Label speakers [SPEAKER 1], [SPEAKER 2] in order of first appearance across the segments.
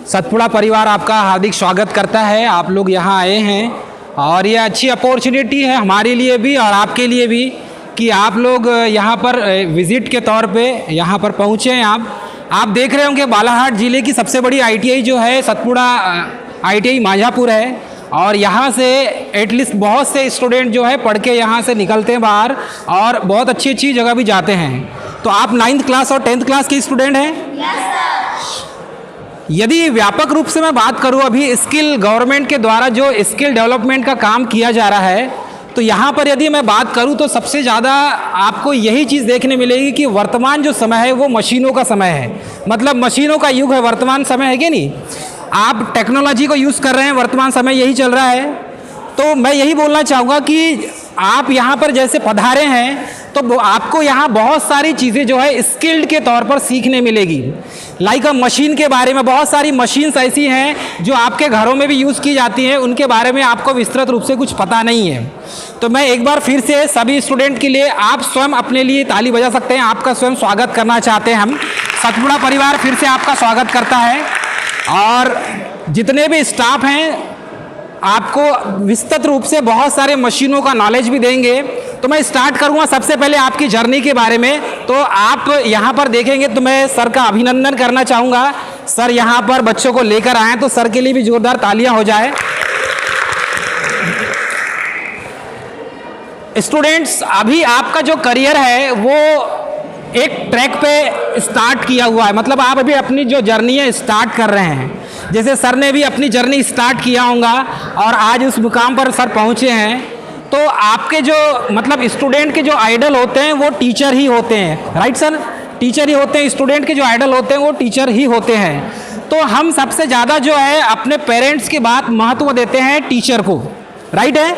[SPEAKER 1] सतपुड़ा परिवार आपका हार्दिक स्वागत करता है। आप लोग यहाँ आए हैं और ये अच्छी अपॉर्चुनिटी है हमारे लिए भी और आपके लिए भी कि आप लोग यहाँ पर विज़िट के तौर पे यहाँ पर पहुँचे हैं। आप देख रहे होंगे बालाघाट ज़िले की सबसे बड़ी ITI जो है सतपुड़ा ITI माझापुर है और यहाँ से एटलीस्ट बहुत से स्टूडेंट जो है पढ़ के यहाँ से निकलते हैं बाहर और बहुत अच्छी अच्छी जगह भी जाते हैं। तो आप 9th क्लास और 10th क्लास के स्टूडेंट हैं? यदि व्यापक रूप से मैं बात करूं, अभी स्किल गवर्नमेंट के द्वारा जो स्किल डेवलपमेंट का काम किया जा रहा है, तो यहाँ पर यदि मैं बात करूं तो सबसे ज़्यादा आपको यही चीज़ देखने मिलेगी कि वर्तमान जो समय है वो मशीनों का समय है। मतलब मशीनों का युग है वर्तमान समय, है कि नहीं? आप टेक्नोलॉजी को यूज़ कर रहे हैं, वर्तमान समय यही चल रहा है। तो मैं यही बोलना चाहूँगा कि आप यहाँ पर जैसे पधारे हैं तो आपको यहाँ बहुत सारी चीज़ें जो है स्किल्ड के तौर पर सीखने मिलेगी। लाइक मशीन के बारे में बहुत सारी मशीन्स ऐसी हैं जो आपके घरों में भी यूज़ की जाती हैं, उनके बारे में आपको विस्तृत रूप से कुछ पता नहीं है। तो मैं एक बार फिर से सभी स्टूडेंट के लिए आप स्वयं अपने लिए ताली बजा सकते हैं। आपका स्वयं स्वागत करना चाहते हैं हम। सतपुड़ा परिवार फिर से आपका स्वागत करता है और जितने भी स्टाफ हैं आपको विस्तृत रूप से बहुत सारे मशीनों का नॉलेज भी देंगे। तो मैं स्टार्ट करूंगा सबसे पहले आपकी जर्नी के बारे में। तो आप यहाँ पर देखेंगे तो मैं सर का अभिनंदन करना चाहूँगा। सर यहाँ पर बच्चों को लेकर आए हैं तो सर के लिए भी जोरदार तालियां हो जाए। स्टूडेंट्स, अभी आपका जो करियर है वो एक ट्रैक पे स्टार्ट किया हुआ है। मतलब आप अभी अपनी जो जर्नी है स्टार्ट कर रहे हैं। जैसे सर ने भी अपनी जर्नी स्टार्ट किया होगा और आज उस मुकाम पर सर पहुंचे हैं। तो आपके जो मतलब स्टूडेंट के जो आइडल होते हैं वो टीचर ही होते हैं, राइट सर? टीचर ही होते हैं। स्टूडेंट के जो आइडल होते हैं वो टीचर ही होते हैं। तो हम सबसे ज़्यादा जो है अपने पेरेंट्स के बाद महत्व देते हैं टीचर को, राइट है?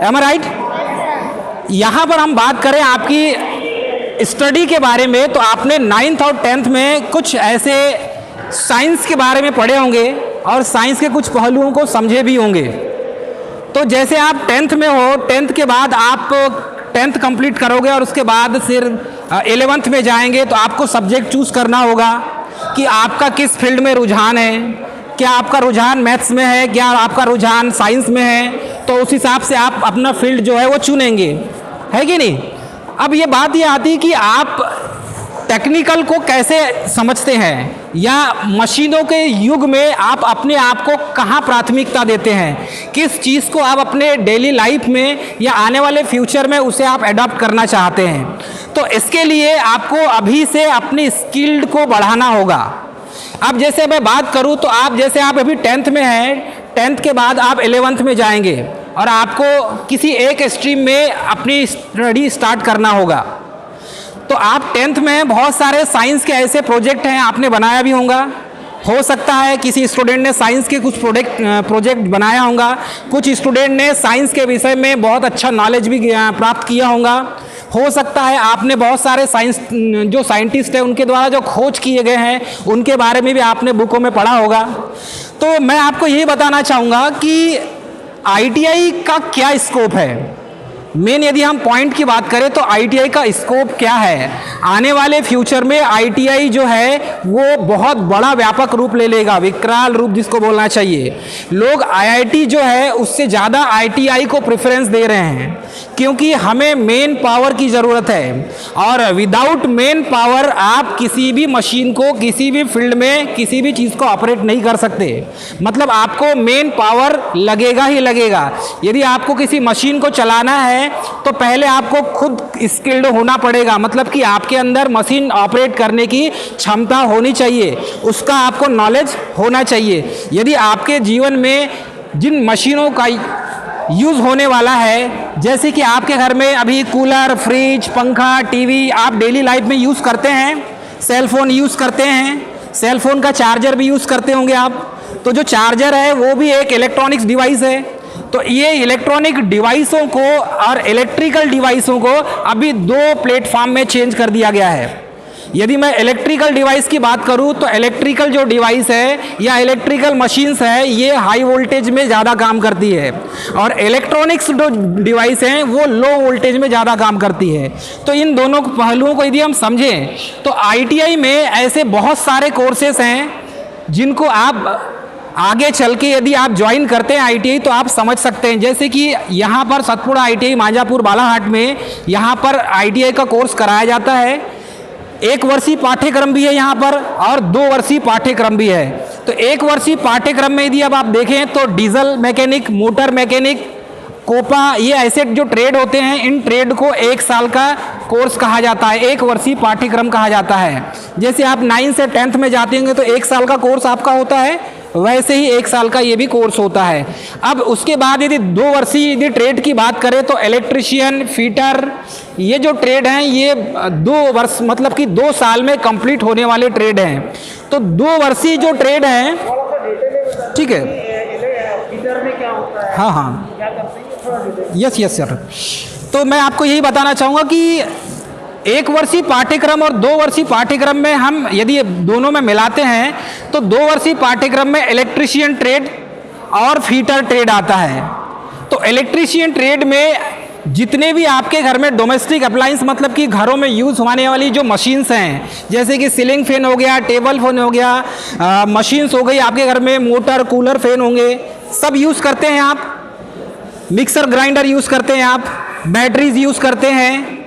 [SPEAKER 1] एम आई राइट? यहाँ पर हम बात करें आपकी स्टडी के बारे में तो आपने 9th और 10th में कुछ ऐसे साइंस के बारे में पढ़े होंगे और साइंस के कुछ पहलुओं को समझे भी होंगे। तो जैसे आप 10th में हो, 10th के बाद आप 10th कंप्लीट करोगे और उसके बाद फिर 11th में जाएंगे तो आपको सब्जेक्ट चूज़ करना होगा कि आपका किस फील्ड में रुझान है। क्या आपका रुझान मैथ्स में है, क्या आपका रुझान साइंस में है? तो उस हिसाब से आप अपना फील्ड जो है वो चुनेंगे, है कि नहीं? अब ये बात ये आती है कि आप टेक्निकल को कैसे समझते हैं या मशीनों के युग में आप अपने आप को कहाँ प्राथमिकता देते हैं, किस चीज़ को आप अपने डेली लाइफ में या आने वाले फ्यूचर में उसे आप अडॉप्ट करना चाहते हैं। तो इसके लिए आपको अभी से अपनी स्किल्ड को बढ़ाना होगा। अब जैसे मैं बात करूं तो आप जैसे आप अभी 10th में हैं, 10th के बाद आप 11th में जाएंगे और आपको किसी एक स्ट्रीम में अपनी स्टडी स्टार्ट करना होगा। तो आप 10th में बहुत सारे साइंस के ऐसे प्रोजेक्ट हैं, आपने बनाया भी होगा। हो सकता है किसी स्टूडेंट ने साइंस के कुछ प्रोजेक्ट बनाया होगा, कुछ स्टूडेंट ने साइंस के विषय में बहुत अच्छा नॉलेज भी प्राप्त किया होगा। हो सकता है आपने बहुत सारे साइंस जो साइंटिस्ट हैं उनके द्वारा जो खोज किए गए हैं उनके बारे में भी आपने बुकों में पढ़ा होगा। तो मैं आपको ये बताना चाहूँगा कि ITI का क्या स्कोप है। मेन यदि हम पॉइंट की बात करें तो ITI का स्कोप क्या है। आने वाले फ्यूचर में ITI जो है वो बहुत बड़ा व्यापक रूप ले लेगा, विकराल रूप जिसको बोलना चाहिए। लोग IIT जो है उससे ज़्यादा ITI को प्रेफरेंस दे रहे हैं क्योंकि हमें मेन पावर की ज़रूरत है और विदाउट मेन पावर आप किसी भी मशीन को किसी भी फील्ड में किसी भी चीज़ को ऑपरेट नहीं कर सकते। मतलब आपको मेन पावर लगेगा ही लगेगा। यदि आपको किसी मशीन को चलाना है तो पहले आपको खुद स्किल्ड होना पड़ेगा। मतलब कि आपके अंदर मशीन ऑपरेट करने की क्षमता होनी चाहिए, उसका आपको नॉलेज होना चाहिए। यदि आपके जीवन में जिन मशीनों का यूज़ होने वाला है, जैसे कि आपके घर में अभी कूलर, फ्रिज, पंखा, टीवी आप डेली लाइफ में यूज़ करते हैं, सेल फोन यूज़ करते हैं, सेल फोन का चार्जर भी यूज़ करते होंगे आप। तो जो चार्जर है वो भी एक इलेक्ट्रॉनिक्स डिवाइस है। तो ये इलेक्ट्रॉनिक डिवाइसों को और इलेक्ट्रिकल डिवाइसों को अभी 2 प्लेटफॉर्म में चेंज कर दिया गया है। यदि मैं इलेक्ट्रिकल डिवाइस की बात करूं तो इलेक्ट्रिकल जो डिवाइस है या इलेक्ट्रिकल मशीन्स है ये हाई वोल्टेज में ज़्यादा काम करती है और इलेक्ट्रॉनिक्स जो डिवाइस हैं वो लो वोल्टेज में ज़्यादा काम करती है। तो इन दोनों पहलुओं को यदि हम समझें तो ITI में ऐसे बहुत सारे कोर्सेस हैं जिनको आप आगे चल के यदि आप ज्वाइन करते हैं आईटीआई तो आप समझ सकते हैं। जैसे कि यहाँ पर सतपुड़ा आईटीआई मांझापुर बालाहाट में यहाँ पर आईटीआई का कोर्स कराया जाता है। 1 वर्षीय पाठ्यक्रम भी है यहाँ पर और 2 वर्षीय पाठ्यक्रम भी है। तो 1 वर्षीय पाठ्यक्रम में यदि अब आप देखें तो diesel mechanic, motor mechanic, COPA, ये ऐसे जो ट्रेड होते हैं, इन ट्रेड को 1 साल का कोर्स कहा जाता है, 1 वर्षीय पाठ्यक्रम कहा जाता है। जैसे आप 9 से 10th में जाते होंगे तो 1 साल का कोर्स आपका होता है, वैसे ही 1 साल का ये भी कोर्स होता है। अब उसके बाद यदि 2 वर्षीय यदि ट्रेड की बात करें तो इलेक्ट्रिशियन, फिटर, ये जो ट्रेड हैं ये 2 वर्ष मतलब कि 2 साल में कंप्लीट होने वाले ट्रेड हैं। तो 2 वर्षीय जो ट्रेड हैं, ठीक है, हाँ हाँ, यस सर। तो मैं आपको यही बताना चाहूँगा कि 1 वर्षीय पाठ्यक्रम और 2 वर्षीय पाठ्यक्रम में हम यदि दोनों में मिलाते हैं तो 2 वर्षीय पाठ्यक्रम में इलेक्ट्रिशियन ट्रेड और फीटर ट्रेड आता है। तो इलेक्ट्रिशियन ट्रेड में जितने भी आपके घर में डोमेस्टिक अप्लायंस मतलब कि घरों में यूज़ होने वाली जो मशीन्स हैं, जैसे कि सीलिंग फैन हो गया, टेबल फैन हो गया, मशीन्स हो गई आपके घर में, मोटर, कूलर, फैन होंगे, सब यूज़ करते हैं आप। मिक्सर ग्राइंडर यूज़ करते हैं आप, बैटरीज यूज़ करते हैं।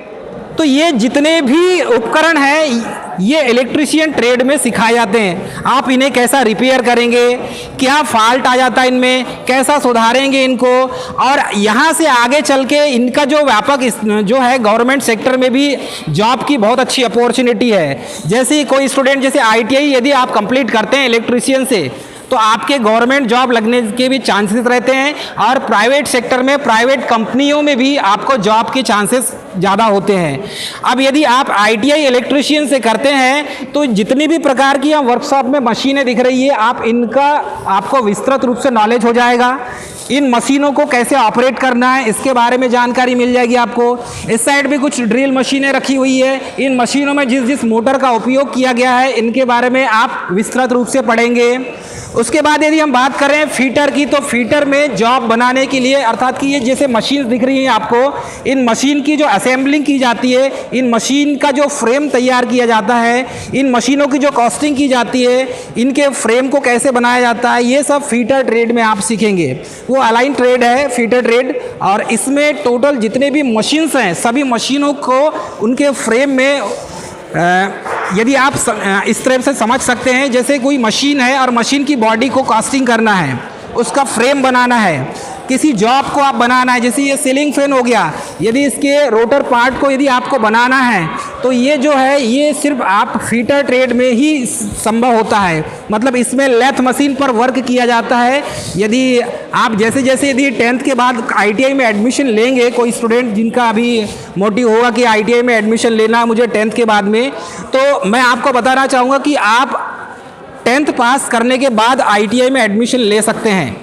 [SPEAKER 1] तो ये जितने भी उपकरण हैं ये इलेक्ट्रिशियन ट्रेड में सिखाए जाते हैं। आप इन्हें कैसा रिपेयर करेंगे, क्या फॉल्ट आ जाता है इनमें, कैसा सुधारेंगे इनको, और यहाँ से आगे चल के इनका जो व्यापक जो है गवर्नमेंट सेक्टर में भी जॉब की बहुत अच्छी अपॉर्चुनिटी है। जैसे कोई स्टूडेंट जैसे आईटीआई यदि आप कंप्लीट करते हैं इलेक्ट्रिशियन से तो आपके गवर्नमेंट जॉब लगने के भी चांसेस रहते हैं, और प्राइवेट सेक्टर में, प्राइवेट कंपनियों में भी आपको जॉब के चांसेस ज़्यादा होते हैं। अब यदि आप आईटीआई इलेक्ट्रिशियन से करते हैं तो जितनी भी प्रकार की यहाँ वर्कशॉप में मशीनें दिख रही है, आप इनका आपको विस्तृत रूप से नॉलेज हो जाएगा। इन मशीनों को कैसे ऑपरेट करना है इसके बारे में जानकारी मिल जाएगी आपको। इस साइड भी कुछ ड्रिल मशीनें रखी हुई है, इन मशीनों में जिस जिस मोटर का उपयोग किया गया है इनके बारे में आप विस्तृत रूप से पढ़ेंगे। उसके बाद यदि हम बात करें फीटर की, तो फीटर में जॉब बनाने के लिए, अर्थात कि ये जैसे मशीन दिख रही हैं आपको, इन मशीन की जो असेंबलिंग की जाती है, इन मशीन का जो फ्रेम तैयार किया जाता है, इन मशीनों की जो कॉस्टिंग की जाती है, इनके फ्रेम को कैसे बनाया जाता है, ये सब फीटर ट्रेड में आप सीखेंगे। वो अलाइन ट्रेड है फीटर ट्रेड, और इसमें टोटल जितने भी मशीन्स हैं सभी मशीनों को उनके फ्रेम में यदि आप इस तरह से समझ सकते हैं, जैसे कोई मशीन है और मशीन की बॉडी को कास्टिंग करना है, उसका फ्रेम बनाना है, किसी जॉब को आप बनाना है, जैसे ये सीलिंग फैन हो गया, यदि इसके रोटर पार्ट को यदि आपको बनाना है तो ये जो है ये सिर्फ आप फीटर ट्रेड में ही संभव होता है। मतलब इसमें लेथ मशीन पर वर्क किया जाता है। यदि आप जैसे जैसे यदि 10th के बाद आईटीआई में एडमिशन लेंगे, कोई स्टूडेंट जिनका अभी मोटिव होगा कि आईटीआई में एडमिशन लेना है मुझे 10th के बाद में, तो मैं आपको बताना चाहूँगा कि आप 10th पास करने के बाद आईटीआई में एडमिशन ले सकते हैं,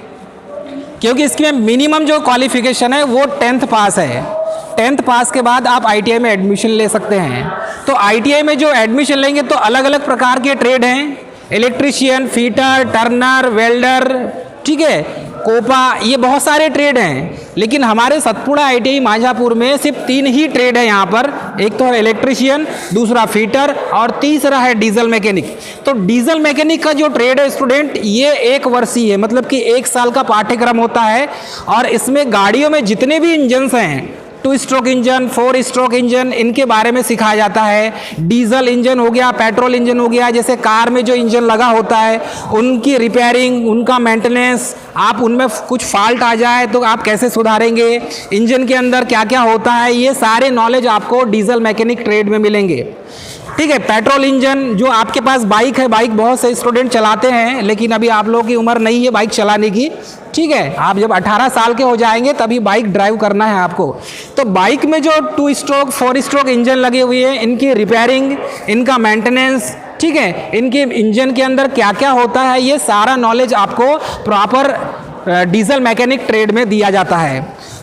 [SPEAKER 1] क्योंकि इसमें मिनिमम जो क्वालिफिकेशन है वो 10th पास है। 10th पास के बाद आप आईटीआई में एडमिशन ले सकते हैं। तो आईटीआई में जो एडमिशन लेंगे तो अलग अलग प्रकार के ट्रेड हैं, इलेक्ट्रिशियन, फीटर, टर्नर, वेल्डर, ठीक है, कोपा, ये बहुत सारे ट्रेड हैं। लेकिन हमारे सतपुड़ा आईटीआई मांझापुर में सिर्फ 3 ही ट्रेड है यहाँ पर। एक तो है इलेक्ट्रिशियन, दूसरा फीटर और तीसरा है डीजल मैकेनिक। तो डीजल मैकेनिक का जो ट्रेड है स्टूडेंट, ये 1 वर्षीय है, मतलब कि 1 साल का पाठ्यक्रम होता है। और इसमें गाड़ियों में जितने भी इंजन्स हैं, 2 स्ट्रोक इंजन, 4 स्ट्रोक इंजन, इनके बारे में सिखाया जाता है। डीजल इंजन हो गया, पेट्रोल इंजन हो गया, जैसे कार में जो इंजन लगा होता है उनकी रिपेयरिंग, उनका मेंटेनेंस, आप उनमें कुछ फॉल्ट आ जाए तो आप कैसे सुधारेंगे, इंजन के अंदर क्या क्या होता है, ये सारे नॉलेज आपको डीजल मैकेनिक ट्रेड में मिलेंगे। ठीक है, पेट्रोल इंजन, जो आपके पास बाइक है, बाइक बहुत से स्टूडेंट चलाते हैं, लेकिन अभी आप लोगों की उम्र नहीं है बाइक चलाने की, ठीक है, आप जब 18 साल के हो जाएंगे तभी बाइक ड्राइव करना है आपको। तो बाइक में जो 2 स्ट्रोक, 4 स्ट्रोक इंजन लगे हुए हैं, इनकी रिपेयरिंग, इनका मेंटेनेंस, ठीक है, इनके इंजन के अंदर क्या क्या होता है, ये सारा नॉलेज आपको प्रॉपर डीजल मैकेनिक ट्रेड में दिया जाता है।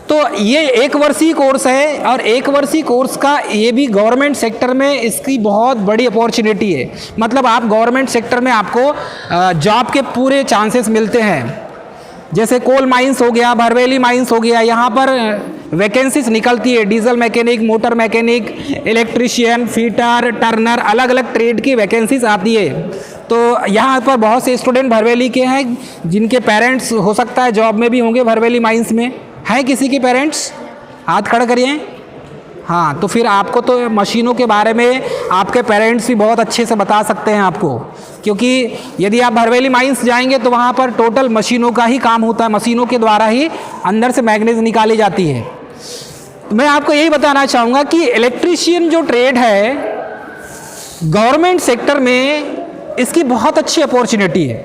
[SPEAKER 1] तो ये 1 वर्षीय कोर्स है, और 1 वर्षीय कोर्स का ये भी गवर्नमेंट सेक्टर में इसकी बहुत बड़ी अपॉर्चुनिटी है। मतलब आप गवर्नमेंट सेक्टर में आपको जॉब के पूरे चांसेस मिलते हैं। जैसे कोल माइंस हो गया, भरवेली माइंस हो गया, यहाँ पर वैकेंसीज निकलती है, diesel mechanic, motor mechanic, electrician, fitter, Turner, अलग अलग ट्रेड की वैकेंसीज आती है। तो यहाँ पर बहुत से स्टूडेंट भरवेली के हैं जिनके पेरेंट्स हो सकता है जॉब में भी होंगे भरवेली माइंस में। हैं किसी के पेरेंट्स? हाथ खड़ा करिए। हाँ, तो फिर आपको तो मशीनों के बारे में आपके पेरेंट्स भी बहुत अच्छे से बता सकते हैं आपको, क्योंकि यदि आप भरवेली माइंस जाएंगे तो वहाँ पर टोटल मशीनों का ही काम होता है, मशीनों के द्वारा ही अंदर से मैग्नीज निकाली जाती है। तो मैं आपको यही बताना चाहूँगा कि इलेक्ट्रीशियन जो ट्रेड है गवर्नमेंट सेक्टर में इसकी बहुत अच्छी अपॉर्चुनिटी है।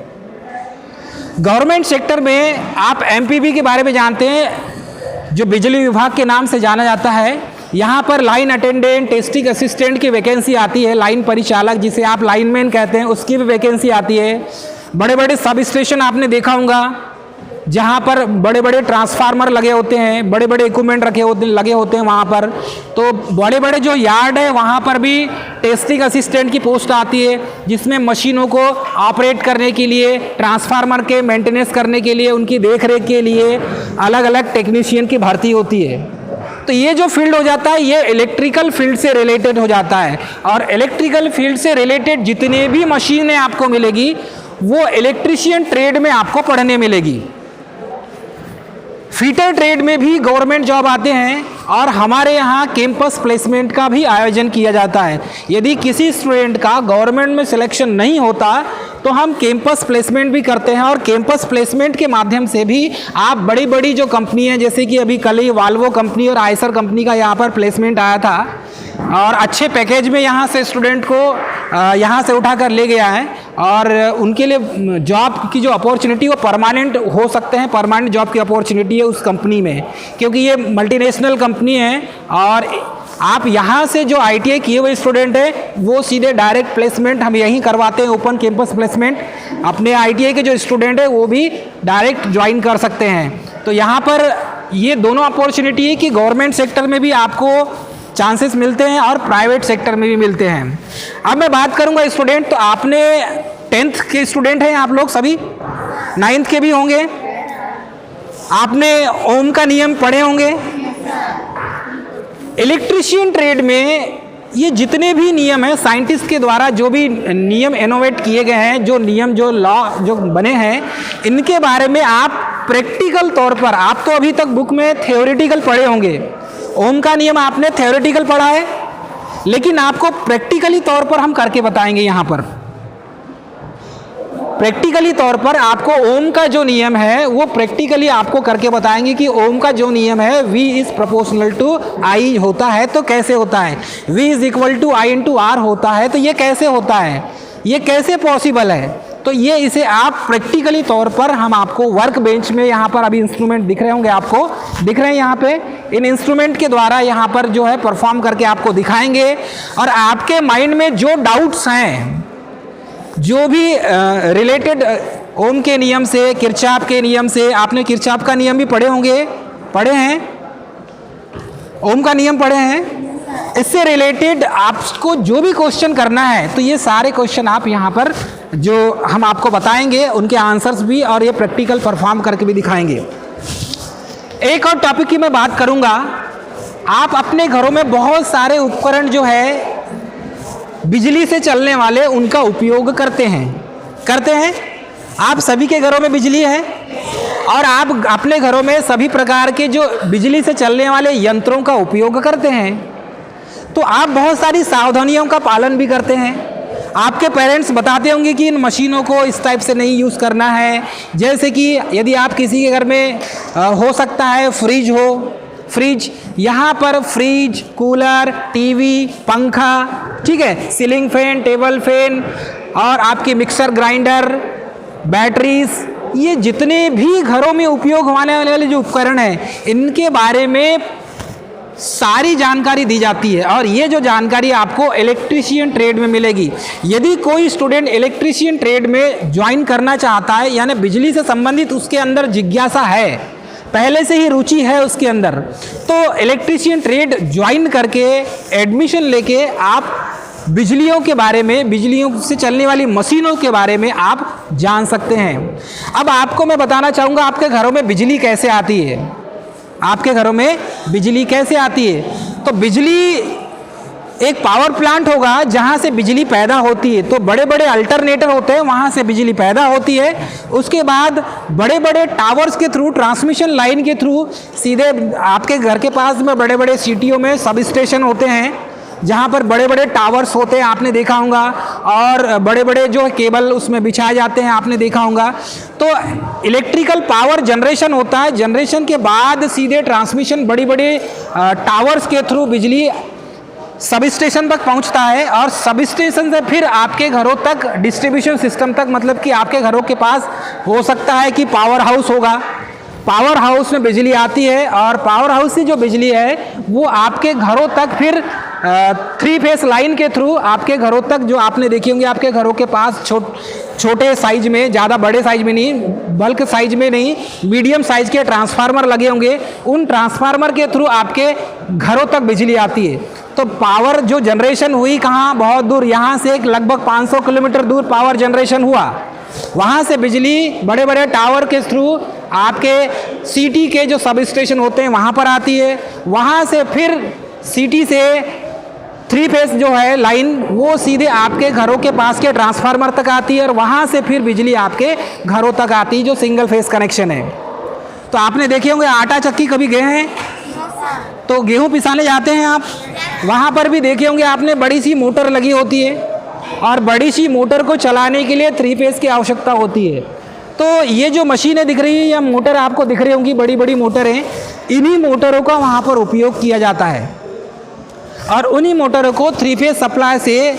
[SPEAKER 1] गवर्नमेंट सेक्टर में आप एमपीबी के बारे में जानते हैं, जो बिजली विभाग के नाम से जाना जाता है। यहाँ पर लाइन अटेंडेंट, टेस्टिंग असिस्टेंट की वैकेंसी आती है, लाइन परिचालक जिसे आप लाइनमैन कहते हैं उसकी भी वैकेंसी आती है। बड़े बड़े सब स्टेशन आपने देखा होगा जहाँ पर बड़े बड़े ट्रांसफार्मर लगे होते हैं, बड़े बड़े इक्विपमेंट लगे होते हैं वहाँ पर। तो बड़े बड़े जो यार्ड है वहाँ पर भी टेस्टिंग असिस्टेंट की पोस्ट आती है, जिसमें मशीनों को ऑपरेट करने के लिए, ट्रांसफार्मर के मेंटेनेंस करने के लिए, उनकी देखरेख के लिए अलग अलग टेक्नीशियन की भर्ती होती है। तो ये जो फील्ड हो जाता है ये इलेक्ट्रिकल फील्ड से रिलेटेड हो जाता है, और इलेक्ट्रिकल फील्ड से रिलेटेड जितने भी मशीनें आपको मिलेगी वो इलेक्ट्रीशियन ट्रेड में आपको पढ़ने मिलेगी। फिटर ट्रेड में भी गवर्नमेंट जॉब आते हैं और हमारे यहाँ कैंपस प्लेसमेंट का भी आयोजन किया जाता है। यदि किसी स्टूडेंट का गवर्नमेंट में सिलेक्शन नहीं होता तो हम कैंपस प्लेसमेंट भी करते हैं, और कैंपस प्लेसमेंट के माध्यम से भी आप बड़ी बड़ी जो कंपनी है, जैसे कि अभी कल ही वाल्वो कंपनी और आयसर कंपनी का यहाँ पर प्लेसमेंट आया था और अच्छे पैकेज में यहाँ से स्टूडेंट को यहाँ से उठाकर ले गया है, और उनके लिए जॉब की जो अपॉर्चुनिटी वो परमानेंट हो सकते हैं, परमानेंट जॉब की अपॉर्चुनिटी है उस कंपनी में, क्योंकि ये मल्टीनेशनल कंपनी है। और आप यहाँ से जो ITI किए हुए स्टूडेंट है वो सीधे डायरेक्ट प्लेसमेंट हम यहीं करवाते हैं, ओपन कैंपस प्लेसमेंट। अपने ITI के जो स्टूडेंट है वो भी डायरेक्ट ज्वाइन कर सकते हैं। तो यहाँ पर ये दोनों अपॉर्चुनिटी है कि गवर्नमेंट सेक्टर में भी आपको चांसेस मिलते हैं और प्राइवेट सेक्टर में भी मिलते हैं। अब मैं बात करूंगा स्टूडेंट, तो आपने 10th के स्टूडेंट हैं आप लोग सभी, 9th के भी होंगे, आपने ओम का नियम पढ़े होंगे। इलेक्ट्रीशियन ट्रेड में ये जितने भी नियम हैं साइंटिस्ट के द्वारा जो भी नियम इनोवेट किए गए हैं, जो नियम जो लॉ जो बने हैं, इनके बारे में आप प्रैक्टिकल तौर पर, आप तो अभी तक बुक में थ्योरेटिकल पढ़े होंगे, ओम का नियम आपने थ्योरेटिकल पढ़ा है, लेकिन आपको प्रैक्टिकली तौर पर हम करके बताएंगे। यहाँ पर प्रैक्टिकली तौर पर आपको ओम का जो नियम है वो प्रैक्टिकली आपको करके बताएंगे कि ओम का जो नियम है V is proportional to I होता है तो कैसे होता है, V is equal to I into R होता है तो ये कैसे होता है, ये कैसे पॉसिबल है। तो ये इसे आप प्रैक्टिकली तौर पर हम आपको वर्क बेंच में, यहाँ पर अभी इंस्ट्रूमेंट दिख रहे होंगे, आपको दिख रहे हैं यहाँ पे, इन इंस्ट्रूमेंट के द्वारा यहाँ पर जो है परफॉर्म करके आपको दिखाएंगे। और आपके माइंड में जो डाउट्स हैं, जो भी रिलेटेड ओम के नियम से, किरचॉफ के नियम से, आपने किरचॉफ का नियम भी पढ़े होंगे, पढ़े हैं, ओम का नियम पढ़े हैं, इससे रिलेटेड आपको जो भी क्वेश्चन करना है तो ये सारे क्वेश्चन आप यहाँ पर जो हम आपको बताएंगे उनके आंसर्स भी, और ये प्रैक्टिकल परफॉर्म करके भी दिखाएंगे। एक और टॉपिक की मैं बात करूँगा, आप अपने घरों में बहुत सारे उपकरण जो है बिजली से चलने वाले उनका उपयोग करते हैं। आप सभी के घरों में बिजली है और आप अपने घरों में सभी प्रकार के जो बिजली से चलने वाले यंत्रों का उपयोग करते हैं, तो आप बहुत सारी सावधानियों का पालन भी करते हैं। आपके पेरेंट्स बताते होंगे कि इन मशीनों को इस टाइप से नहीं यूज़ करना है, जैसे कि यदि आप किसी के घर में हो सकता है फ्रिज, यहाँ पर फ्रिज, कूलर, टीवी, पंखा, ठीक है, सीलिंग फैन, टेबल फैन और आपके मिक्सर ग्राइंडर, बैटरीज, ये जितने भी घरों में उपयोग होने वाले जो उपकरण हैं इनके बारे में सारी जानकारी दी जाती है, और ये जो जानकारी आपको इलेक्ट्रीशियन ट्रेड में मिलेगी। यदि कोई स्टूडेंट इलेक्ट्रीशियन ट्रेड में ज्वाइन करना चाहता है, यानी बिजली से संबंधित उसके अंदर जिज्ञासा है, पहले से ही रुचि है उसके अंदर, तो इलेक्ट्रीशियन ट्रेड ज्वाइन करके एडमिशन लेके आप बिजलियों के बारे में, बिजलियों से चलने वाली मशीनों के बारे में आप जान सकते हैं। अब आपको मैं बताना चाहूँगा आपके घरों में बिजली कैसे आती है। आपके घरों में बिजली कैसे आती है? तो बिजली एक पावर प्लांट होगा जहाँ से बिजली पैदा होती है, तो बड़े बड़े अल्टरनेटर होते हैं, वहाँ से बिजली पैदा होती है। उसके बाद बड़े बड़े टावर्स के थ्रू, ट्रांसमिशन लाइन के थ्रू सीधे आपके घर के पास में बड़े बड़े सिटियों में सब स्टेशन होते हैं, जहाँ पर बड़े बड़े टावर्स होते हैं, आपने देखा होगा, और बड़े बड़े जो केबल उसमें बिछाए जाते हैं, आपने देखा होगा। तो इलेक्ट्रिकल पावर जनरेशन होता है, जनरेशन के बाद सीधे ट्रांसमिशन बड़ी बड़ी टावर्स के थ्रू बिजली सब स्टेशन तक पहुंचता है, और सब स्टेशन से फिर आपके घरों तक, डिस्ट्रीब्यूशन सिस्टम तक, मतलब कि आपके घरों के पास हो सकता है कि पावर हाउस होगा, पावर हाउस में बिजली आती है, और पावर हाउस से जो बिजली है वो आपके घरों तक फिर 3 फेस लाइन के थ्रू आपके घरों तक, जो आपने देखी होंगी आपके घरों के पास छोटे साइज में, ज़्यादा बड़े साइज में नहीं, बल्क साइज में नहीं, मीडियम साइज के ट्रांसफार्मर लगे होंगे, उन ट्रांसफार्मर के थ्रू आपके घरों तक बिजली आती है। तो पावर जो जनरेशन हुई कहाँ, बहुत दूर, यहाँ से एक लगभग 500 किलोमीटर दूर पावर जनरेशन हुआ, वहाँ से बिजली बड़े बड़े टावर के थ्रू आपके सिटी के जो सब स्टेशन होते हैं वहाँ पर आती है, वहाँ से फिर सिटी से 3 फेस जो है लाइन वो सीधे आपके घरों के पास के ट्रांसफार्मर तक आती है, और वहाँ से फिर बिजली आपके घरों तक आती है, जो सिंगल फेस कनेक्शन है। तो आपने देखे होंगे आटा चक्की कभी गए हैं तो गेहूँ पिसाने जाते हैं आप, वहाँ पर भी देखे होंगे आपने बड़ी सी मोटर लगी होती है, और बड़ी सी मोटर को चलाने के लिए 3 फेस की आवश्यकता होती है। तो ये जो मशीनें दिख रही है या मोटर आपको दिख रही होंगी, बड़ी बड़ी मोटरें, इन्हीं मोटरों का वहाँ पर उपयोग किया जाता है, और उन्हीं मोटरों को 3 फेस सप्लाई से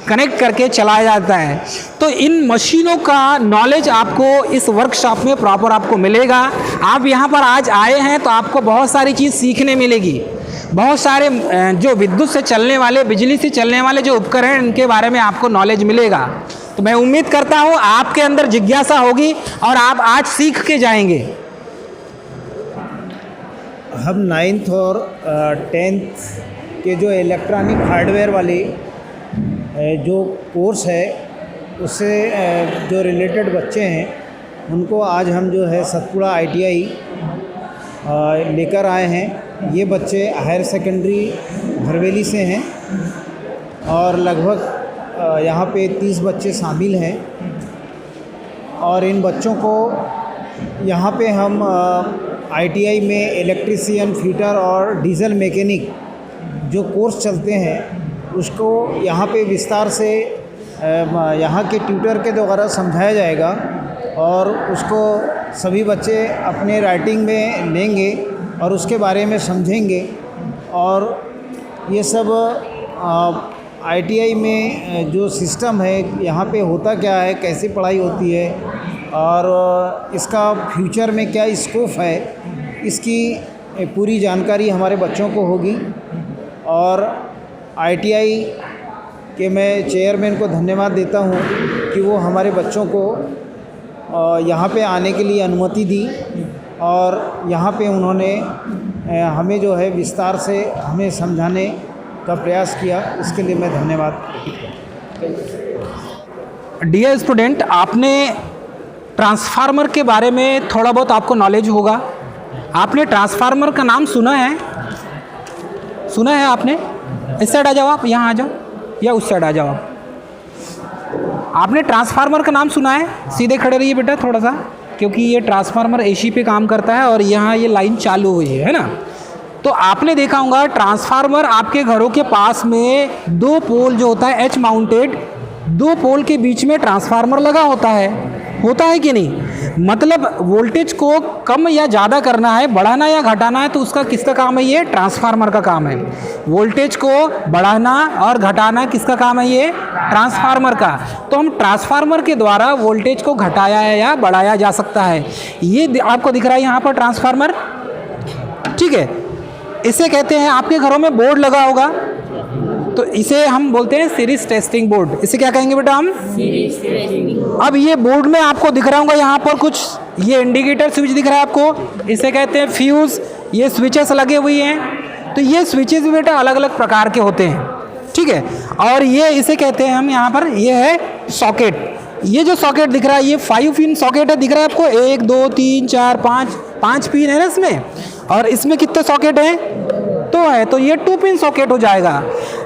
[SPEAKER 1] कनेक्ट करके चलाया जाता है। तो इन मशीनों का नॉलेज आपको इस वर्कशॉप में प्रॉपर आपको मिलेगा। आप यहाँ पर आज आए हैं तो आपको बहुत सारी चीज़ सीखने मिलेगी, बहुत सारे जो विद्युत से चलने वाले, बिजली से चलने वाले जो उपकरण हैं, इनके बारे में आपको नॉलेज मिलेगा। तो मैं उम्मीद करता हूँ आपके अंदर जिज्ञासा होगी और आप आज सीख के जाएंगे।
[SPEAKER 2] हम 9th और 10th के जो इलेक्ट्रॉनिक हार्डवेयर वाली जो कोर्स है उससे जो रिलेटेड बच्चे हैं उनको आज हम जो है सतपुड़ा ITI लेकर आए हैं। ये बच्चे हायर सेकेंडरी भरवेली से हैं और लगभग यहाँ पे 30 बच्चे शामिल हैं, और इन बच्चों को यहाँ पे हम ITI में इलेक्ट्रीशियन, फिटर और डीजल मैकेनिक जो कोर्स चलते हैं उसको यहाँ पे विस्तार से यहाँ के ट्यूटर के द्वारा समझाया जाएगा, और उसको सभी बच्चे अपने राइटिंग में लेंगे और उसके बारे में समझेंगे। और ये सब ITI में जो सिस्टम है यहाँ पे होता क्या है, कैसी पढ़ाई होती है और इसका फ्यूचर में क्या स्कोप है, इसकी पूरी जानकारी हमारे बच्चों को होगी। और ITI के मैं चेयरमैन को धन्यवाद देता हूँ कि वो हमारे बच्चों को यहाँ पे आने के लिए अनुमति दी, और यहाँ पे उन्होंने हमें जो है विस्तार से हमें समझाने का प्रयास किया, इसके लिए मैं धन्यवाद।
[SPEAKER 1] डियर स्टूडेंट, आपने ट्रांसफार्मर के बारे में थोड़ा बहुत आपको नॉलेज होगा। आपने ट्रांसफार्मर का नाम सुना है? सुना है आपने? इस साइड आ जाओ, आप यहाँ आ जाओ या उस साइड आ जाओ। आपने ट्रांसफार्मर का नाम सुना है? सीधे खड़े रहिए बेटा थोड़ा सा, क्योंकि ये ट्रांसफार्मर AC पे काम करता है और यहाँ ये लाइन चालू हुई है ना। तो आपने देखा होगा ट्रांसफार्मर आपके घरों के पास में 2 पोल जो होता है H माउंटेड, 2 पोल के बीच में ट्रांसफार्मर लगा होता है कि नहीं? मतलब वोल्टेज को कम या ज़्यादा करना है, बढ़ाना या घटाना है, तो उसका किसका काम है? ये ट्रांसफार्मर का काम है। वोल्टेज को बढ़ाना और घटाना किसका काम है? ये ट्रांसफार्मर का। तो हम ट्रांसफार्मर के द्वारा वोल्टेज को घटाया या बढ़ाया जा सकता है। ये आपको दिख रहा है यहाँ पर ट्रांसफार्मर, ठीक है। इसे कहते हैं, आपके घरों में बोर्ड लगा होगा तो इसे हम बोलते हैं सीरीज टेस्टिंग बोर्ड। इसे क्या कहेंगे बेटा हम? Series testing. अब ये बोर्ड में आपको दिख रहा होगा यहाँ पर कुछ ये इंडिकेटर स्विच दिख रहा है आपको, इसे कहते हैं फ्यूज़। ये स्विचेस लगे हुई हैं, तो ये स्विचेस बेटा अलग अलग प्रकार के होते हैं, ठीक है। और ये इसे कहते हैं हम यहाँ पर, ये है सॉकेट। ये जो सॉकेट दिख रहा है ये 5 पिन सॉकेट है, दिख रहा है आपको? 1 2 3 4 5 पिन है ना इसमें। और इसमें कितने सॉकेट हैं? तो है तो ये 2 पिन सॉकेट हो जाएगा।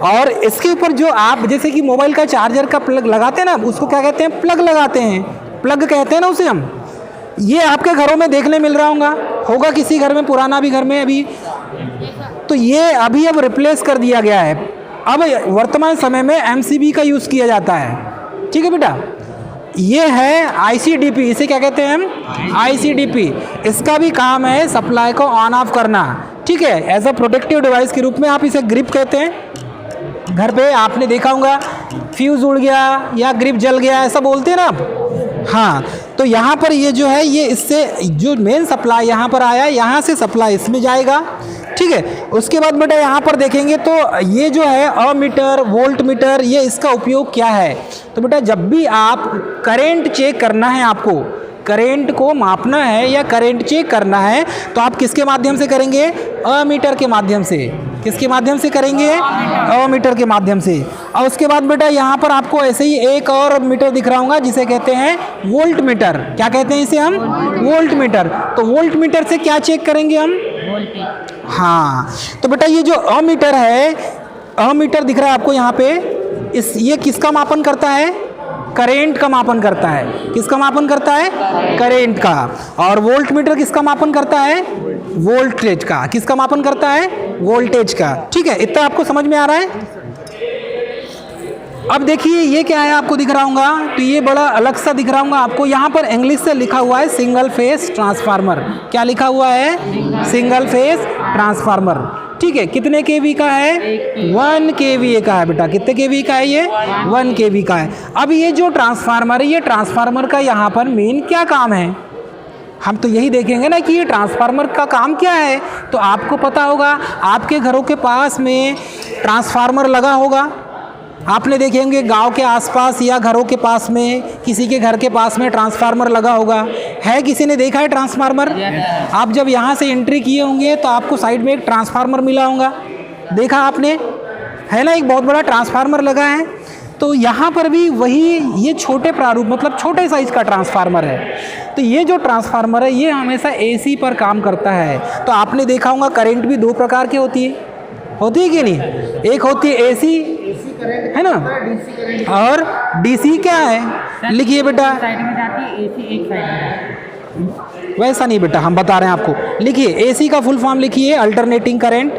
[SPEAKER 1] और इसके ऊपर जो आप जैसे कि मोबाइल का चार्जर का प्लग लगाते हैं ना, उसको क्या कहते हैं, प्लग लगाते हैं, प्लग कहते हैं ना उसे हम। ये आपके घरों में देखने मिल रहा होगा किसी घर में, पुराना भी घर में अभी, तो ये अभी अब रिप्लेस कर दिया गया है। अब वर्तमान समय में MCB का यूज़ किया जाता है। ठीक है बेटा, ये है ICDP, इसे क्या कहते हैं हम, ICDP। इसका भी काम है सप्लाई को ऑन ऑफ करना। ठीक है, एज अ प्रोटेक्टिव डिवाइस के रूप में आप इसे ग्रिप कहते हैं। घर पे आपने देखा होगा फ्यूज़ उड़ गया या ग्रिप जल गया, ऐसा बोलते हैं ना आप। हाँ, तो यहाँ पर ये जो है, ये इससे जो मेन सप्लाई यहाँ पर आया, यहाँ से सप्लाई इसमें जाएगा। ठीक है, उसके बाद बेटा यहाँ पर देखेंगे तो ये जो है अमीटर, वोल्ट मीटर, ये इसका उपयोग क्या है। तो बेटा जब भी आप करंट चेक करना है, आपको करंट को मापना है या करंट चेक करना है, तो आप किसके माध्यम से करेंगे, अमीटर के माध्यम से। किसके माध्यम से करेंगे, अमीटर के माध्यम से। और उसके बाद बेटा यहाँ पर आपको ऐसे ही एक और मीटर दिख रहा होगा जिसे कहते हैं वोल्ट मीटर। क्या कहते हैं इसे हम, वोल्ट मीटर। तो वोल्ट मीटर से क्या चेक करेंगे हम, हाँ। तो बेटा ये जो अमीटर है, अमीटर दिख रहा है आपको यहाँ पे, ये किसका मापन करता है, करेंट का मापन करता है। किसका मापन करता है, करेंट का। और वोल्ट मीटर किसका मापन करता है, वोल्टेज का। किसका मापन करता है, वोल्टेज का। ठीक है, इतना आपको समझ में आ रहा है। अब देखिए ये क्या है, आपको दिख रहा होगा, तो ये बड़ा अलग सा दिख रहा होगा आपको। यहाँ पर इंग्लिश से लिखा हुआ है सिंगल फेस ट्रांसफार्मर। क्या लिखा हुआ है, सिंगल फेस ट्रांसफार्मर। ठीक है, कितने केवी का है, 1 kVA का है बेटा। कितने केवी का है ये, 1 kV का है। अब ये जो ट्रांसफार्मर है, ये ट्रांसफार्मर का यहाँ पर मेन क्या काम है, हम तो यही देखेंगे ना कि ये ट्रांसफार्मर का काम क्या है। तो आपको पता होगा, आपके घरों के पास में ट्रांसफार्मर लगा होगा, आपने देखे होंगे गांव के आसपास या घरों के पास में, किसी के घर के पास में ट्रांसफार्मर लगा होगा। है, किसी ने देखा है ट्रांसफार्मर? आप जब यहाँ से एंट्री किए होंगे तो आपको साइड में एक ट्रांसफार्मर मिला होगा, देखा आपने, है ना, एक बहुत बड़ा ट्रांसफार्मर लगा है। तो यहाँ पर भी वही, ये छोटे प्रारूप मतलब छोटे साइज़ का ट्रांसफार्मर है। तो ये जो ट्रांसफार्मर है, ये हमेशा AC पर काम करता है। तो आपने देखा होगा करंट भी 2 प्रकार की होती है कि नहीं, एक होती है AC, है ना, और DC क्या है, लिखिए बेटा,
[SPEAKER 3] साइड में जाती है AC, एक साइड में जाती है।
[SPEAKER 1] वैसा नहीं बेटा, हम बता रहे हैं आपको। लिखिए AC का फुल फॉर्म लिखिए अल्टरनेटिंग करंट।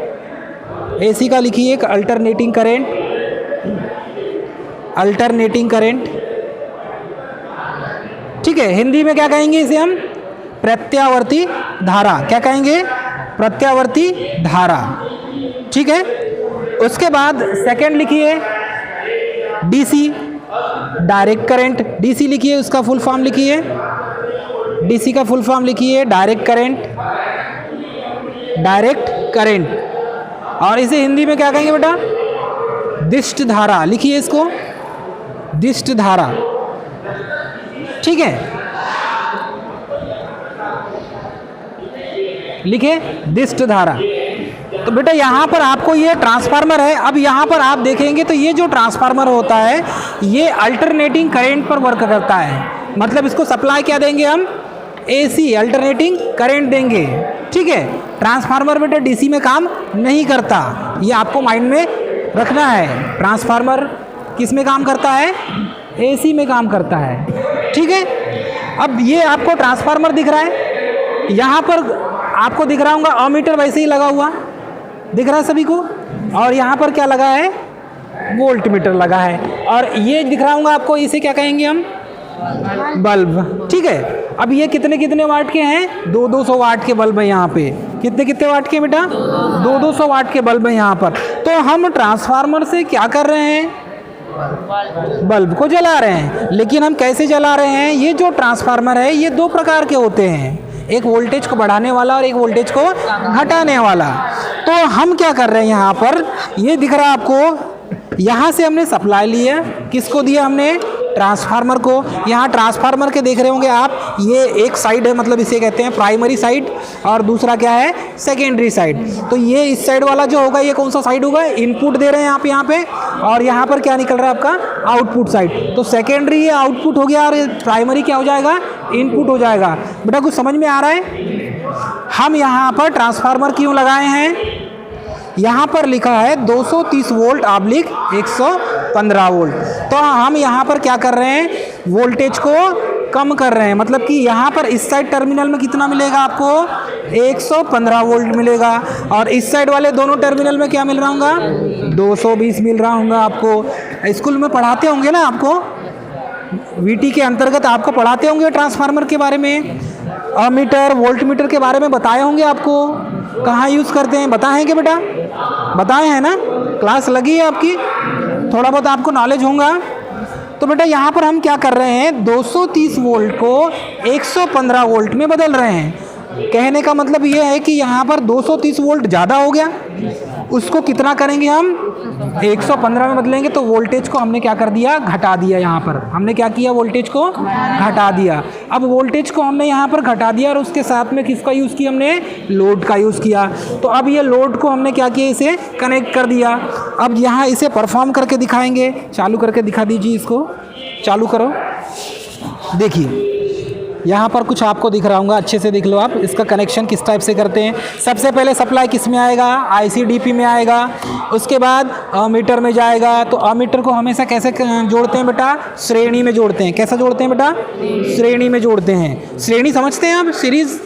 [SPEAKER 1] AC का लिखिए अल्टरनेटिंग करंट, अल्टरनेटिंग करंट। ठीक है, हिंदी में क्या कहेंगे इसे हम, प्रत्यावर्ती धारा। क्या कहेंगे, प्रत्यावर्ती धारा। ठीक है, उसके बाद सेकंड लिखिए DC, डायरेक्ट करंट। DC लिखिए, उसका फुल फॉर्म लिखिए, DC का फुल फॉर्म लिखिए डायरेक्ट करंट, डायरेक्ट करंट। और इसे हिंदी में क्या कहेंगे बेटा, दिष्ट धारा। लिखिए इसको, दिष्ट धारा। ठीक है, लिखे दिष्ट धारा। तो बेटा यहाँ पर आपको ये ट्रांसफार्मर है। अब यहाँ पर आप देखेंगे तो ये जो ट्रांसफार्मर होता है, ये अल्टरनेटिंग करंट पर वर्क करता है। मतलब इसको सप्लाई क्या देंगे हम, AC, अल्टरनेटिंग करंट देंगे। ठीक है, ट्रांसफार्मर बेटा DC में काम नहीं करता, ये आपको माइंड में रखना है। ट्रांसफार्मर किस में काम करता है, AC में काम करता है। ठीक है, अब ये आपको ट्रांसफार्मर दिख रहा है, यहाँ पर आपको दिख रहा होगा अमीटर वैसे ही लगा हुआ दिख रहा है सभी को। और यहाँ पर क्या लगा है, वोल्ट मीटर लगा है। और ये दिख रहा होगा आपको, इसे क्या कहेंगे हम, बल्ब। ठीक है, अब ये कितने कितने वाट के हैं, 200 वाट के बल्ब है यहाँ पे। कितने कितने वाट के बेटा, 200 वाट के बल्ब है यहाँ पर। तो हम ट्रांसफार्मर से क्या कर रहे हैं, बल्ब को जला रहे हैं। लेकिन हम कैसे जला रहे हैं, ये जो ट्रांसफार्मर है ये 2 प्रकार के होते हैं, एक वोल्टेज को बढ़ाने वाला और एक वोल्टेज को घटाने वाला। तो हम क्या कर रहे हैं, यहाँ पर ये दिख रहा है आपको, यहाँ से हमने सप्लाई लिया, किसको दिया हमने, ट्रांसफार्मर को। यहाँ ट्रांसफार्मर के देख रहे होंगे आप, ये एक साइड है, मतलब इसे कहते हैं प्राइमरी साइड, और दूसरा क्या है, सेकेंडरी साइड। तो ये इस साइड वाला जो होगा, ये कौन सा साइड होगा, इनपुट दे रहे हैं आप यहाँ पे, और यहाँ पर क्या निकल रहा है आपका, आउटपुट साइड। तो सेकेंडरी ये आउटपुट हो गया और प्राइमरी क्या हो जाएगा, इनपुट हो जाएगा। बेटा कुछ समझ में आ रहा है। हम यहाँ पर ट्रांसफार्मर क्यों लगाए हैं, यहाँ पर लिखा है 230 वोल्ट ऑब्लिक 115 वोल्ट। तो हम यहाँ पर क्या कर रहे हैं, वोल्टेज को कम कर रहे हैं। मतलब कि यहाँ पर इस साइड टर्मिनल में कितना मिलेगा आपको, 115 वोल्ट मिलेगा, और इस साइड वाले दोनों टर्मिनल में क्या मिल रहा होगा, 220 मिल रहा होगा। आपको स्कूल में पढ़ाते होंगे ना, आपको वीटी के अंतर्गत आपको पढ़ाते होंगे ट्रांसफार्मर के बारे में, अमीटर वोल्ट मीटर के बारे में बताए होंगे आपको, कहाँ यूज़ करते हैं बताए हैं क्या बेटा, बताए हैं ना, क्लास लगी है आपकी, थोड़ा बहुत आपको नॉलेज होगा। तो बेटा यहाँ पर हम क्या कर रहे हैं, 230 वोल्ट को 115 वोल्ट में बदल रहे हैं। कहने का मतलब ये है कि यहाँ पर 230 वोल्ट ज़्यादा हो गया, उसको कितना करेंगे हम, 115 में बदलेंगे। तो वोल्टेज को हमने क्या कर दिया, घटा दिया। यहाँ पर हमने क्या किया, वोल्टेज को घटा दिया। अब वोल्टेज को हमने यहाँ पर घटा दिया और उसके साथ में किसका यूज़ किया, हमने लोड का यूज़ किया। तो अब ये लोड को हमने क्या किया, इसे कनेक्ट कर दिया। अब यहाँ इसे परफॉर्म करके दिखाएंगे, चालू करके दिखा दीजिए, इसको चालू करो। देखिए यहाँ पर कुछ आपको दिख रहा होगा, अच्छे से देख लो आप, इसका कनेक्शन किस टाइप से करते हैं। सबसे पहले सप्लाई किस में आएगा, ICDP में आएगा, उसके बाद अमीटर में जाएगा। तो अमीटर को हमेशा कैसे जोड़ते हैं बेटा, श्रेणी में जोड़ते हैं। कैसा जोड़ते हैं बेटा, श्रेणी में जोड़ते हैं। श्रेणी समझते हैं आप, सीरीज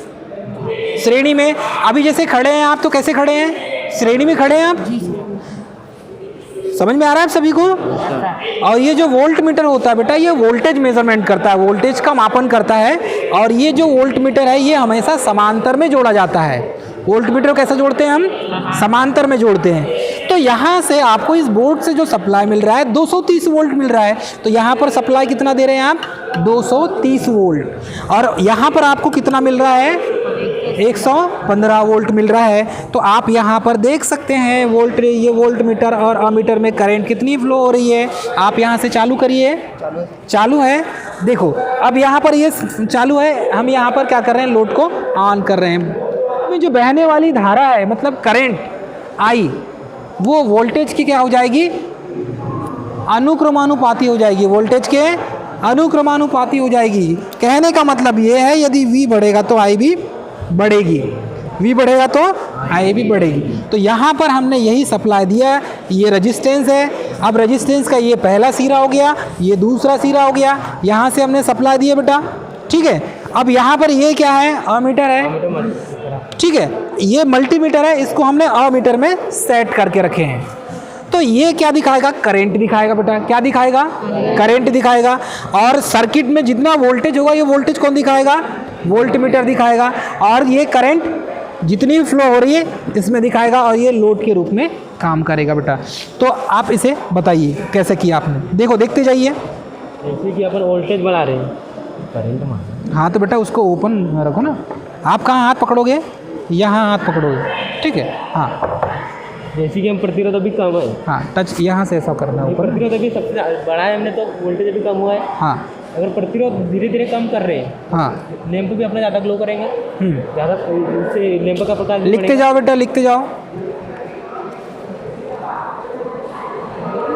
[SPEAKER 1] श्रेणी में। अभी जैसे खड़े हैं आप, तो कैसे खड़े हैं, श्रेणी में खड़े हैं आप, समझ में आ रहा है आप सभी को। और ये जो वोल्ट मीटर होता है बेटा, ये वोल्टेज मेजरमेंट करता है, वोल्टेज का मापन करता है। और ये जो वोल्ट मीटर है, ये हमेशा समांतर में जोड़ा जाता है। वोल्ट मीटर कैसे जोड़ते हैं हम, समांतर में जोड़ते हैं। तो यहाँ से आपको इस बोर्ड से जो सप्लाई मिल रहा है 230 वोल्ट मिल रहा है। तो यहाँ पर सप्लाई कितना दे रहे हैं आप, 230 वोल्ट। और यहाँ पर आपको कितना मिल रहा है, 115 वोल्ट मिल रहा है। तो आप यहाँ पर देख सकते हैं वोल्ट, ये वोल्ट मीटर और अमीटर में करंट कितनी फ्लो हो रही है। आप यहाँ से चालू करिए, चालू है। देखो अब यहाँ पर ये चालू है, हम यहाँ पर क्या कर रहे हैं, लोड को ऑन कर रहे हैं। में जो बहने वाली धारा है, मतलब करंट आई, वो वोल्टेज की क्या हो जाएगी, अनुक्रमानुपाती हो जाएगी, वोल्टेज के अनुक्रमानुपाती हो जाएगी। कहने का मतलब ये है, यदि V बढ़ेगा तो I भी बढ़ेगी, V बढ़ेगा तो I भी बढ़ेगी। तो यहाँ पर हमने यही सप्लाई दिया। ये रेजिस्टेंस है। अब रेजिस्टेंस का ये पहला सिरा हो गया, ये दूसरा सिरा हो गया, यहाँ से हमने सप्लाई दी है बेटा, ठीक है। अब यहाँ पर ये क्या है, अमीटर है, ठीक है, ये मल्टीमीटर है, इसको हमने अमीटर में सेट करके रखे हैं। तो ये क्या दिखाएगा, करंट दिखाएगा बेटा, क्या दिखाएगा, करंट दिखाएगा। और सर्किट में जितना वोल्टेज होगा, ये वोल्टेज कौन दिखाएगा, वोल्ट मीटर दिखाएगा। और ये करंट जितनी फ्लो हो रही है इसमें दिखाएगा, और ये लोड के रूप में काम करेगा बेटा। तो आप इसे बताइए कैसे किया आपने, देखो देखते जाइए।
[SPEAKER 3] जैसे कि अपन वोल्टेज बढ़ा रहे हैं, करंट मार।
[SPEAKER 1] हाँ तो बेटा उसको ओपन रखो ना। आप कहाँ हाथ पकड़ोगे, यहाँ हाथ पकड़ोगे, ठीक है। हाँ
[SPEAKER 3] जैसे कि हम प्रतिरोध अभी कम है,
[SPEAKER 1] हाँ टच यहाँ से ऐसा करना है ऊपर।
[SPEAKER 3] प्रतिरोध अभी सबसे बढ़ा है हमने, तो वोल्टेज अभी कम हुआ है।
[SPEAKER 1] हाँ
[SPEAKER 3] अगर प्रतिरोध धीरे धीरे कम कर रहे हैं,
[SPEAKER 1] हाँ,
[SPEAKER 3] लैंप भी अपना ज़्यादा ग्लो करेंगे, ज़्यादा उससे लैंप का प्रकाश भी
[SPEAKER 1] लिखते
[SPEAKER 3] बढ़ेगा।
[SPEAKER 1] जाओ बेटा, लिखते जाओ।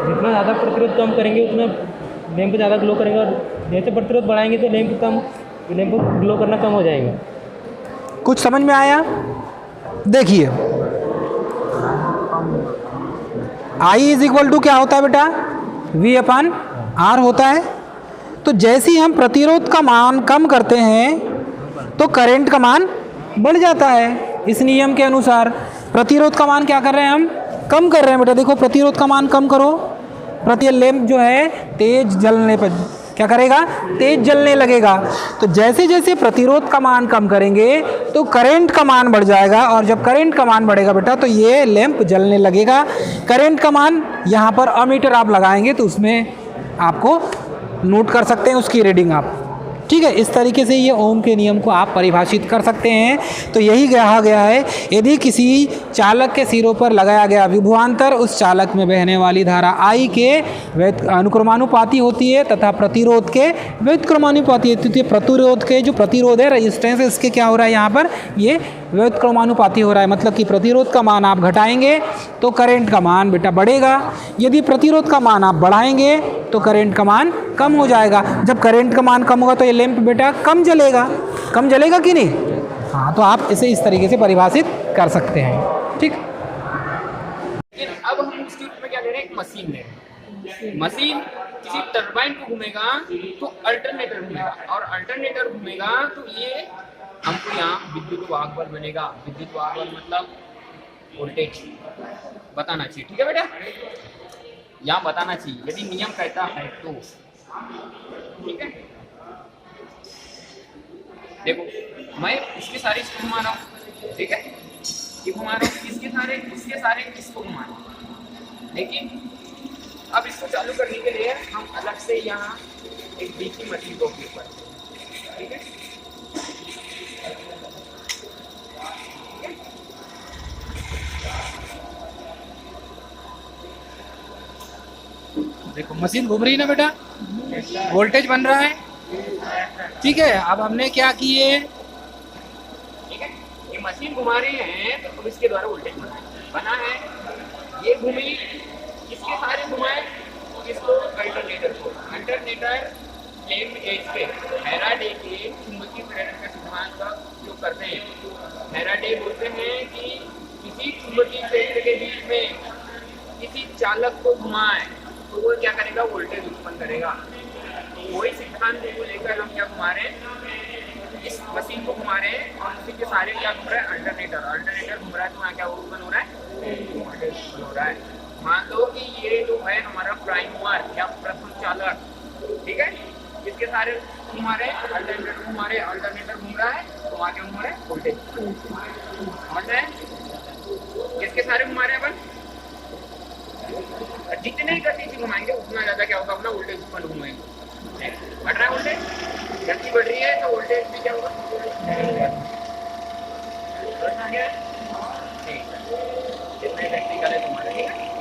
[SPEAKER 3] जितना ज़्यादा प्रतिरोध कम करेंगे उतना लैंप ज़्यादा ग्लो करेंगे, और जैसे प्रतिरोध बढ़ाएंगे तो लैंप ग्लो करना कम हो जाएगा।
[SPEAKER 1] कुछ समझ में आया, देखिए I इज इक्वल टू क्या होता है बेटा, V/R होता है। तो जैसे ही हम प्रतिरोध का मान कम करते हैं तो करंट का मान बढ़ जाता है। इस नियम के अनुसार प्रतिरोध का मान क्या कर रहे हैं, हम कम कर रहे हैं बेटा। देखो प्रतिरोध का मान कम करो, लैंप जो है तेज जलने पर क्या करेगा, तेज जलने लगेगा। तो जैसे जैसे प्रतिरोध का मान कम करेंगे तो करंट का मान बढ़ जाएगा, और जब करंट का मान बढ़ेगा बेटा तो ये लैंप जलने लगेगा। करंट का मान यहाँ पर अमीटर आप लगाएंगे तो उसमें आपको नोट कर सकते हैं उसकी रीडिंग आप, ठीक है। इस तरीके से ये ओम के नियम को आप परिभाषित कर सकते हैं। तो यही कहा गया है, यदि किसी चालक के सिरों पर लगाया गया विभवांतर उस चालक में बहने वाली धारा I के अनुक्रमानुपाती होती है तथा प्रतिरोध के व्युत्क्रमानुपाती होती है। प्रतिरोध के जो प्रतिरोध है, रेजिस्टेंस है, इसके क्या हो रहा है, यहाँ पर ये व्युत्क्रमानुपाती हो रहा है। मतलब कि प्रतिरोध का मान आप घटाएंगे तो करंट का मान बेटा बढ़ेगा, यदि प्रतिरोध का मान आप बढ़ाएंगे तो करंट का मान कम हो जाएगा। जब करंट का मान कम होगा तो ये लैंप बेटा कम जलेगा, कम जलेगा कि नहीं। हाँ तो आप इसे इस तरीके से परिभाषित कर सकते हैं, ठीक।
[SPEAKER 4] एक मशीन ले रहे हैं। मशीन किसी टरबाइन को घूमेगा तो अल्टरनेटर घूमेगा, और अल्टरनेटर घूमेगा तो ये हमको यहाँ विद्युत वाहक बल बनेगा। विद्युत वाहक बल मतलब वोल्टेज बताना चाहिए, ठीक है बेटा, यहाँ बताना चाहिए यदि नियम कहता है तो, ठीक है। देखो मैं इसके सारे इसको घुमा रहा हूँ, ठीक है, ये घुमा रहा हूँ, इसके सारे इसको घुमा रहा हूँ, लेकिन अब इसको चालू करने के लिए हम अलग से यहाँ एक डीसी मशीन को उपयोग करते हैं, ठीक है। देखो मशीन घूम रही है ना बेटा, वोल्टेज बन रहा है, ठीक है। अब हमने क्या किए, ठीक है, ये मशीन घुमा रहे हैं तो अब इसके द्वारा वोल्टेज बना है, ये घूमी, इसके सारे घुमाए, इसको अल्टरनेटर को, अल्टरनेटर प्लेन एज पे फैराडे के चुंबकीय प्रेरण का सिद्धांत का उपयोग करते हैं। फैराडे बोलते हैं कि किसी चुंबकीय क्षेत्र के बीच में किसी चालक को घुमाए तो वो क्या करेगा, वोल्टेज उत्पन्न करेगा। तो वही सिद्धांत को लेकर हम क्या घुमा रहे हैं, इस मशीन को घुमा रहे हैं, और उसी के सारे क्या घूम रहा है, अल्टरनेटर घूम रहा है, तो वहाँ क्या उत्पन्न हो रहा है, वोल्टेज उत्पन्न हो रहा है। मान लो कि ये जो है हमारा प्राइम मूवर या प्रथम चालक, ठीक है, इसके सारे घुमा रहे हैं, अल्टरनेटर घुमा रहे हैं, अल्टरनेटर घूम रहा है तो वहाँ क्या घूम रहा है, वोल्टेज समझ रहे हैं। किसके सारे घुमा रहे हैं अपन, जितने गति से घुमाएंगे उतना ज़्यादा क्या होगा, अपना वोल्टेज उत्पन्न घुमाएंगे, बढ़ रहा है वोल्टेज, गति बढ़ रही है तो वोल्टेज भी क्या होगा, ठीक है, जितने टेक्निकल है तुम्हारे, ठीक है।